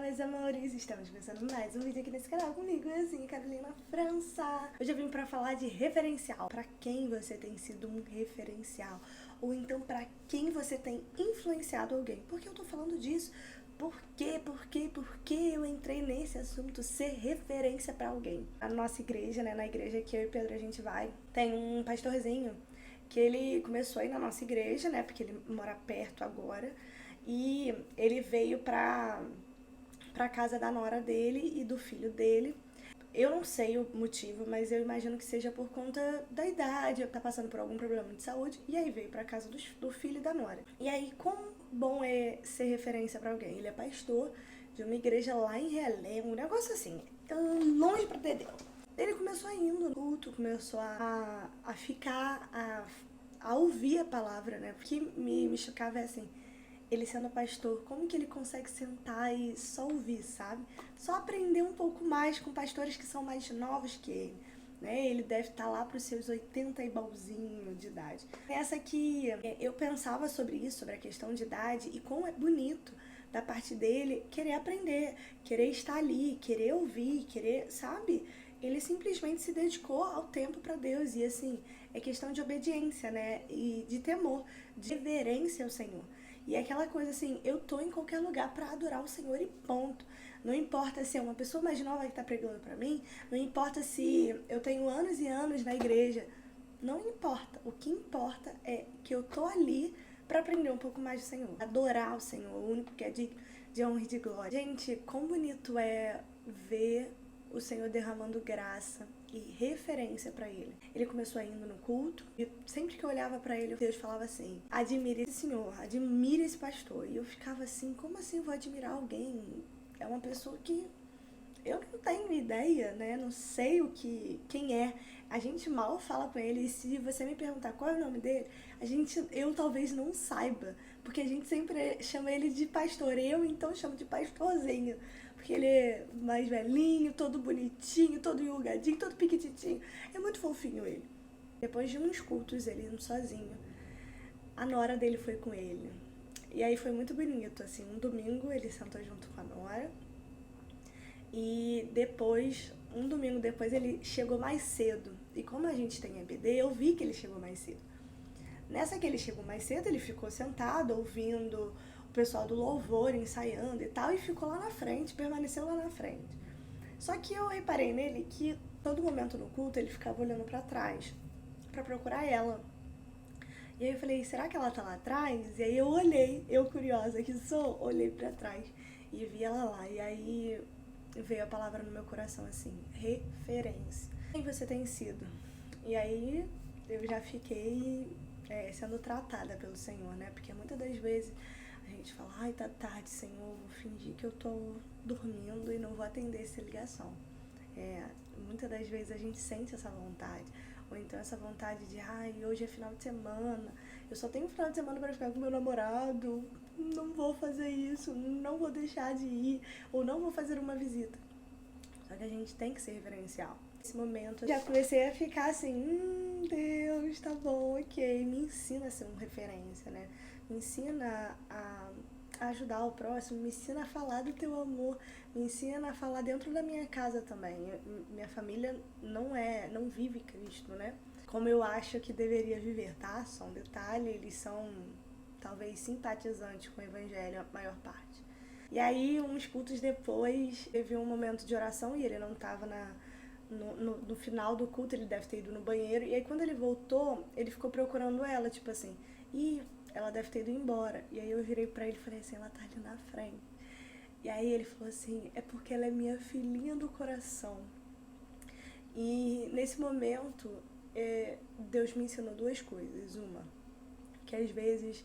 meus amores, estamos começando mais um vídeo aqui nesse canal comigo, assim, Carolina França. Hoje eu vim pra falar de referencial, pra quem você tem sido um referencial, ou então pra quem você tem influenciado alguém. Por que eu tô falando disso? Por que eu entrei nesse assunto, ser referência pra alguém? A nossa igreja, né, na igreja que eu e Pedro a gente vai, tem um pastorzinho que ele começou aí na nossa igreja, né, porque ele mora perto agora, e ele veio pra casa da nora dele e do filho dele. Eu não sei o motivo, mas eu imagino que seja por conta da idade, tá passando por algum problema de saúde, e aí veio pra casa do filho e da nora. E aí, quão bom é ser referência pra alguém? Ele é pastor de uma igreja lá em Realengo, um negócio assim, longe pra Dedéu. Ele começou a ir no culto, começou a ficar, a ouvir a palavra, né? Porque me chocava é assim, ele sendo pastor, como que ele consegue sentar e só ouvir, sabe? Só aprender um pouco mais com pastores que são mais novos que ele, né? Ele deve estar lá para os seus 80 e balzinho de idade. Essa aqui, eu pensava sobre isso, sobre a questão de idade, e como é bonito da parte dele querer aprender, querer estar ali, querer ouvir, querer, sabe? Ele simplesmente se dedicou ao tempo para Deus, e assim, é questão de obediência, né? E de temor, de reverência ao Senhor. E é aquela coisa assim, eu tô em qualquer lugar pra adorar o Senhor e ponto. Não importa se é uma pessoa mais nova que tá pregando pra mim, não importa se eu tenho anos e anos na igreja, não importa. O que importa é que eu tô ali pra aprender um pouco mais do Senhor, adorar o Senhor, o único que é de honra e de glória. Gente, quão bonito é ver o Senhor derramando graça e referência pra ele. Ele começou indo no culto e sempre que eu olhava pra ele, Deus falava assim: admire esse senhor, admire esse pastor. E eu ficava assim: como assim eu vou admirar alguém? É uma pessoa que eu não tenho ideia, né? Não sei quem é. A gente mal fala com ele, e se você me perguntar qual é o nome dele, eu talvez não saiba, porque a gente sempre chama ele de pastor. Eu então chamo de pastorzinho, porque ele é mais velhinho, todo bonitinho, todo enrugadinho, todo piquititinho. É muito fofinho ele. Depois de uns cultos, ele indo sozinho, a nora dele foi com ele. E aí foi muito bonito, assim, um domingo ele sentou junto com a nora, e depois, um domingo depois, ele chegou mais cedo. E como a gente tem EBD, eu vi que ele chegou mais cedo. Nessa que ele chegou mais cedo, ele ficou sentado, ouvindo o pessoal do louvor ensaiando e tal, e ficou lá na frente, permaneceu lá na frente. Só que eu reparei nele que todo momento no culto ele ficava olhando pra trás, pra procurar ela. E aí eu falei, será que ela tá lá atrás? E aí eu olhei, eu curiosa que sou, olhei pra trás e vi ela lá. E aí veio a palavra no meu coração assim, referência. Quem você tem sido? E aí eu já fiquei sendo tratada pelo Senhor, né? Porque muitas das vezes a gente fala, ai, tá tarde, Senhor, vou fingir que eu tô dormindo e não vou atender essa ligação. Muitas das vezes a gente sente essa vontade, ou então essa vontade de, ai, hoje é final de semana, eu só tenho final de semana para ficar com meu namorado, não vou fazer isso, não vou deixar de ir, ou não vou fazer uma visita. Só que a gente tem que ser referencial. Nesse momento, eu já comecei a ficar assim, Deus, tá bom, ok, me ensina a ser uma referência, né? Me ensina a ajudar o próximo, me ensina a falar do teu amor, me ensina a falar dentro da minha casa também. Minha família não vive Cristo, né? Como eu acho que deveria viver, tá? Só um detalhe, eles são talvez simpatizantes com o evangelho, a maior parte. E aí, uns cultos depois, teve um momento de oração e ele não tava no final do culto, ele deve ter ido no banheiro. E aí, quando ele voltou, ele ficou procurando ela, tipo assim, ela deve ter ido embora. E aí eu virei pra ele e falei assim, ela tá ali na frente. E aí ele falou assim, é porque ela é minha filhinha do coração. E nesse momento, Deus me ensinou duas coisas. Uma, que às vezes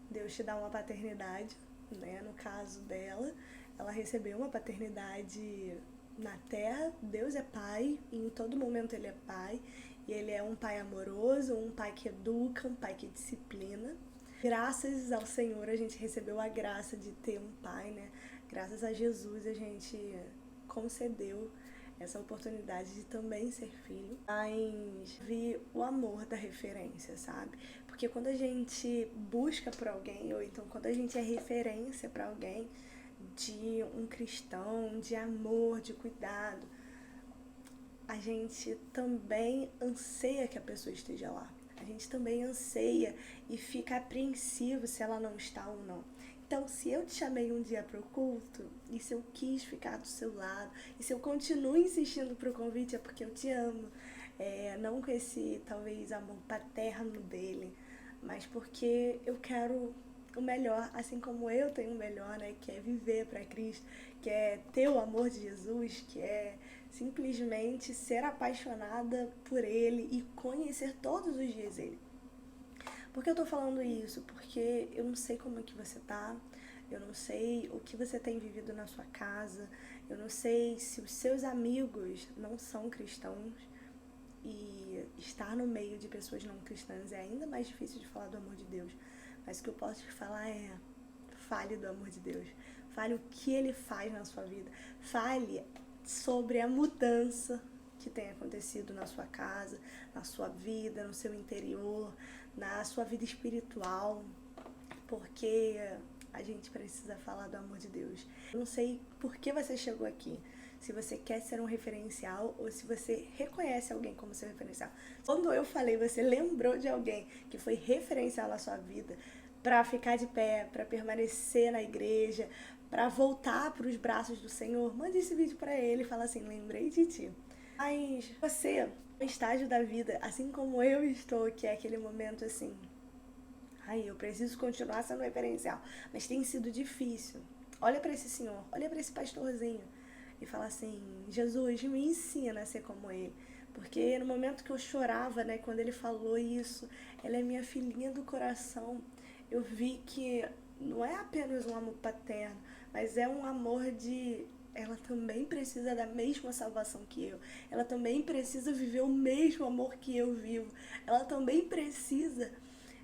Deus te dá uma paternidade, né? No caso dela, ela recebeu uma paternidade na terra. Deus é pai, e em todo momento ele é pai. E ele é um pai amoroso, um pai que educa, um pai que disciplina. Graças ao Senhor a gente recebeu a graça de ter um pai, né? Graças a Jesus a gente concedeu essa oportunidade de também ser filho, mas vi o amor da referência, sabe? Porque quando a gente busca por alguém, ou então quando a gente é referência para alguém, de um cristão, de amor, de cuidado, a gente também anseia que a pessoa esteja lá. A gente também anseia e fica apreensivo se ela não está ou não. Então, se eu te chamei um dia para o culto, e se eu quis ficar do seu lado, e se eu continuo insistindo para o convite, é porque eu te amo. Não com esse, talvez, amor paterno dele, mas porque eu quero o melhor, assim como eu tenho o melhor, né? Que é viver para Cristo, que é ter o amor de Jesus, que é simplesmente ser apaixonada por Ele e conhecer todos os dias Ele. Por que eu tô falando isso? Porque eu não sei como é que você tá, eu não sei o que você tem vivido na sua casa, eu não sei se os seus amigos não são cristãos, e estar no meio de pessoas não cristãs é ainda mais difícil de falar do amor de Deus. Mas o que eu posso te falar é: fale do amor de Deus. Fale o que Ele faz na sua vida. Fale sobre a mudança que tem acontecido na sua casa, na sua vida, no seu interior, na sua vida espiritual. Porque a gente precisa falar do amor de Deus. Eu não sei por que você chegou aqui. Se você quer ser um referencial ou se você reconhece alguém como seu referencial. Quando eu falei, você lembrou de alguém que foi referencial na sua vida para ficar de pé, para permanecer na igreja, para voltar para os braços do Senhor, mande esse vídeo para ele e fala assim: lembrei de ti. Mas você, no estágio da vida, assim como eu estou, que é aquele momento assim: ai, eu preciso continuar sendo referencial, mas tem sido difícil. Olha para esse senhor, olha para esse pastorzinho e fala assim: Jesus, me ensina a ser como ele. Porque no momento que eu chorava, né, quando ele falou isso, ela é minha filhinha do coração, eu vi que não é apenas um amor paterno, mas é um amor de... Ela também precisa da mesma salvação que eu. Ela também precisa viver o mesmo amor que eu vivo. Ela também precisa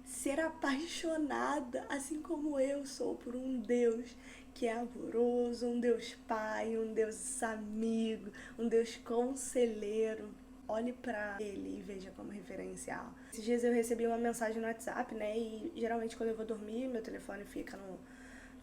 ser apaixonada, assim como eu sou, por um Deus que é amoroso, um Deus Pai, um Deus amigo, um Deus conselheiro. Olhe para ele e veja como referencial. Esses dias eu recebi uma mensagem no WhatsApp, né? E geralmente quando eu vou dormir, meu telefone fica no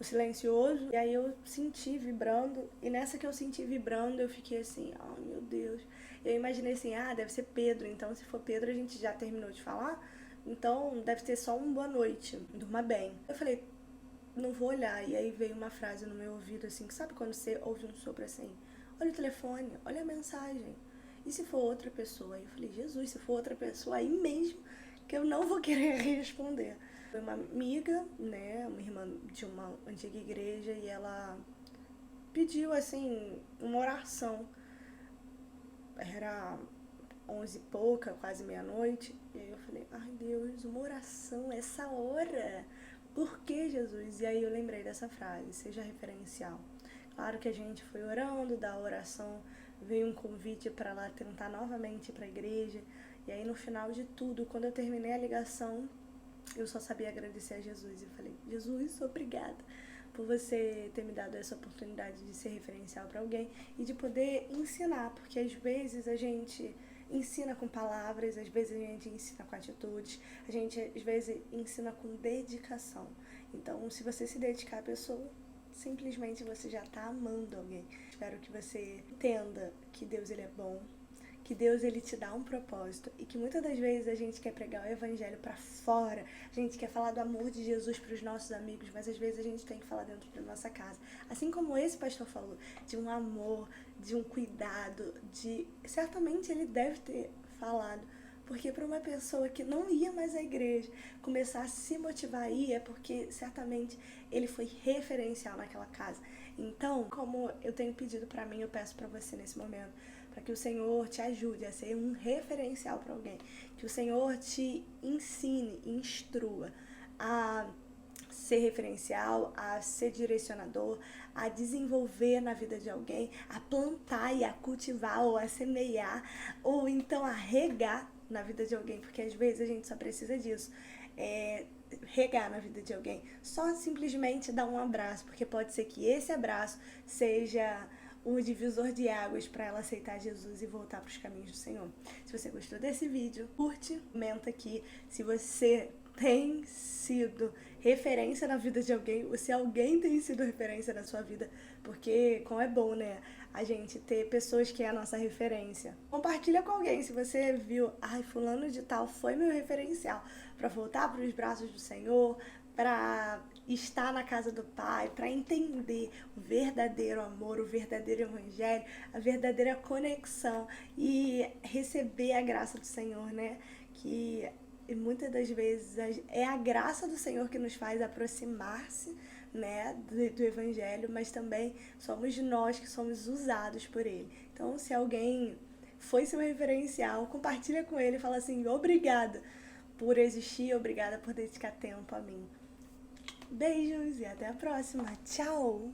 silencioso. E aí eu senti vibrando. E nessa que eu senti vibrando, eu fiquei assim: oh meu Deus. Eu imaginei assim: ah, deve ser Pedro. Então se for Pedro, a gente já terminou de falar. Então deve ter só um boa noite. Durma bem. Eu falei: não vou olhar. E aí veio uma frase no meu ouvido assim, que sabe quando você ouve um sopro assim? Olha o telefone, olha a mensagem. E se for outra pessoa? Aí eu falei: Jesus, se for outra pessoa, aí mesmo que eu não vou querer responder. Foi uma amiga, né, uma irmã de uma antiga igreja, e ela pediu, assim, uma oração. Era 11 e pouca, quase meia-noite. E aí eu falei: ai Deus, uma oração essa hora? Por que, Jesus? E aí eu lembrei dessa frase: seja referencial. Claro que a gente foi orando, da oração veio um convite para lá tentar novamente ir para a igreja. E aí no final de tudo, quando eu terminei a ligação, eu só sabia agradecer a Jesus. E falei: Jesus, obrigada por você ter me dado essa oportunidade de ser referencial para alguém e de poder ensinar, porque às vezes a gente ensina com palavras, às vezes a gente ensina com atitudes, a gente às vezes ensina com dedicação. Então, se você se dedicar à pessoa, simplesmente você já está amando alguém. Espero que você entenda que Deus, ele é bom, que Deus, ele te dá um propósito e que muitas das vezes a gente quer pregar o evangelho para fora, a gente quer falar do amor de Jesus para os nossos amigos, mas às vezes a gente tem que falar dentro da nossa casa. Assim como esse pastor falou, de um amor, de um cuidado, de... Certamente ele deve ter falado, porque para uma pessoa que não ia mais à igreja começar a se motivar a ir, é porque certamente ele foi referencial naquela casa. Então, como eu tenho pedido para mim, eu peço para você nesse momento, para que o Senhor te ajude a ser um referencial para alguém, que o Senhor te ensine, instrua a ser referencial, a ser direcionador, a desenvolver na vida de alguém, a plantar e a cultivar ou a semear, ou então a regar na vida de alguém, porque às vezes a gente só precisa disso, regar na vida de alguém, só simplesmente dar um abraço, porque pode ser que esse abraço seja o divisor de águas para ela aceitar Jesus e voltar para os caminhos do Senhor. Se você gostou desse vídeo, curte, comenta aqui. Se você tem sido referência na vida de alguém, ou se alguém tem sido referência na sua vida, porque como é bom, né? A gente ter pessoas que é a nossa referência. Compartilha com alguém se você viu, ai, fulano de tal foi meu referencial para voltar para os braços do Senhor, para estar na casa do Pai, para entender o verdadeiro amor, o verdadeiro evangelho, a verdadeira conexão e receber a graça do Senhor, né? Que muitas das vezes é a graça do Senhor que nos faz aproximar-se, né, do Evangelho, mas também somos nós que somos usados por Ele. Então, se alguém foi seu referencial, compartilha com ele e fala assim, obrigada por existir, obrigada por dedicar tempo a mim. Beijos e até a próxima. Tchau!